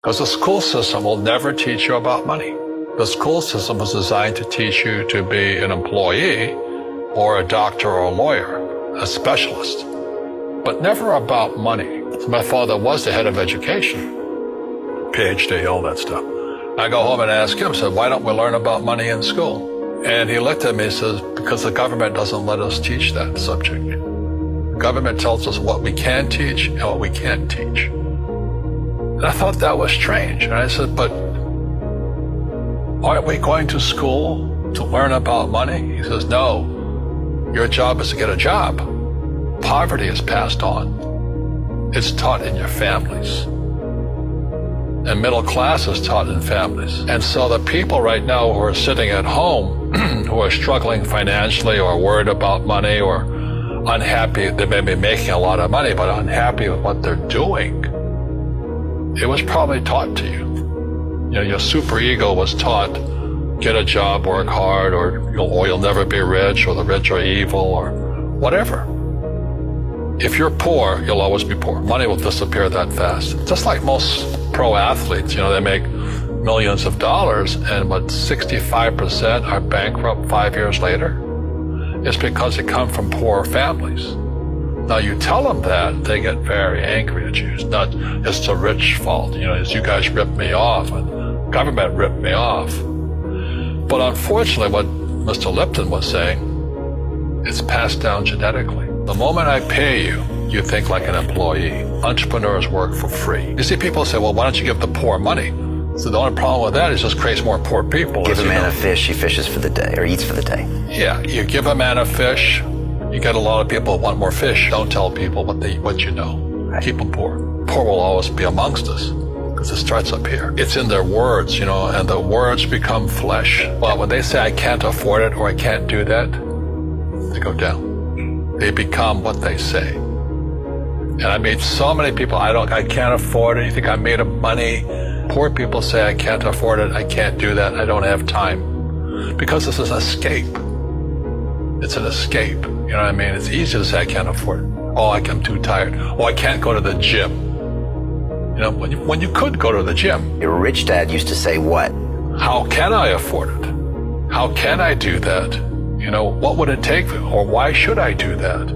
Because the school system will never teach you about money. The school system was designed to teach you to be an employee or a doctor or a lawyer, a specialist, but never about money. So my father was the head of education, PhD, all that stuff. I go home and ask him, I said, why don't we learn about money in school? And he looked at me and says, because the government doesn't let us teach that subject. The government tells us what we can teach and what we can't teach. And I thought that was strange. And I said, but aren't we going to school to learn about money? He says, no, your job is to get a job. Poverty is passed on. It's taught in your families. And middle class is taught in families. And so the people right now who are sitting at home, who are struggling financially or worried about money or unhappy, they may be making a lot of money, but unhappy with what they're doing, it was probably taught to you. You know, your superego was taught, get a job, work hard, or you'll never be rich, or the rich are evil, or whatever. If you're poor, you'll always be poor. Money will disappear that fast. Just like most pro athletes, you know, they make millions of dollars, and what, 65% are bankrupt 5 years later? It's because they come from poor families. Now you tell them that, they get very angry at you. It's the rich fault. You know, you guys ripped me off, and government ripped me off. But unfortunately, what Mr. Lipton was saying, it's passed down genetically. The moment I pay you, you think like an employee. Entrepreneurs work for free. You see people say, well, why don't you give the poor money? So the only problem with that is just creates more poor people. Give a man a fish, he fishes for the day, or eats for the day. Yeah, you give a man a fish, you get a lot of people who want more fish. Don't tell people what you know. Right. Keep them poor. Poor will always be amongst us, because it starts up here. It's in their words, you know, and the words become flesh. Well, when they say I can't afford it or I can't do that, they go down. They become what they say. And I meet so many people, I can't afford it. You think I'm made of money? Poor people say I can't afford it, I can't do that, I don't have time. Because this is an escape. It's an escape. You know what I mean? It's easy to say I can't afford it. Oh, I'm too tired. Oh, I can't go to the gym. You know, when you could go to the gym. Your rich dad used to say what? How can I afford it? How can I do that? You know, what would it take, or why should I do that?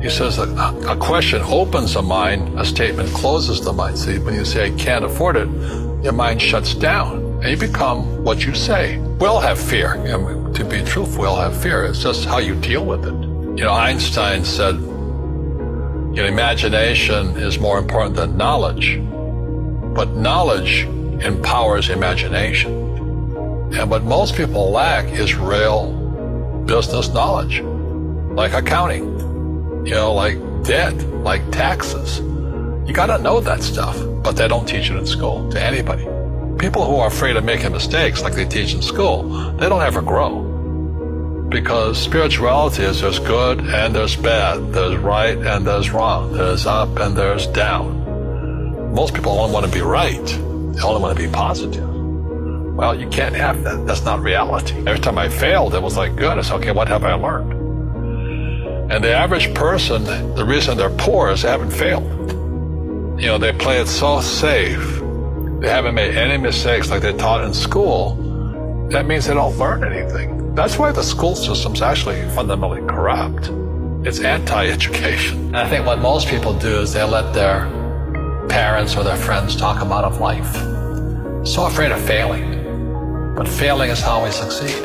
He says that a question opens the mind, a statement closes the mind. See, when you say I can't afford it, your mind shuts down, and you become what you say. We all have fear. You know, to be truthful, we all have fear. It's just how you deal with it. You know, Einstein said, you know, imagination is more important than knowledge, but knowledge empowers imagination. And what most people lack is real business knowledge, like accounting, you know, like debt, like taxes. You got to know that stuff, but they don't teach it in school to anybody. People who are afraid of making mistakes, like they teach in school, they don't ever grow. Because spirituality is there's good and there's bad, there's right and there's wrong, there's up and there's down. Most people only want to be right. They only want to be positive. Well, you can't have that. That's not reality. Every time I failed, it was like, good. I said, okay, what have I learned? And the average person, the reason they're poor is they haven't failed. You know, they play it so safe. They haven't made any mistakes like they're taught in school. That means they don't learn anything. That's why the school system's actually fundamentally corrupt. It's anti-education. And I think what most people do is they let their parents or their friends talk them out of life. So afraid of failing. But failing is how we succeed.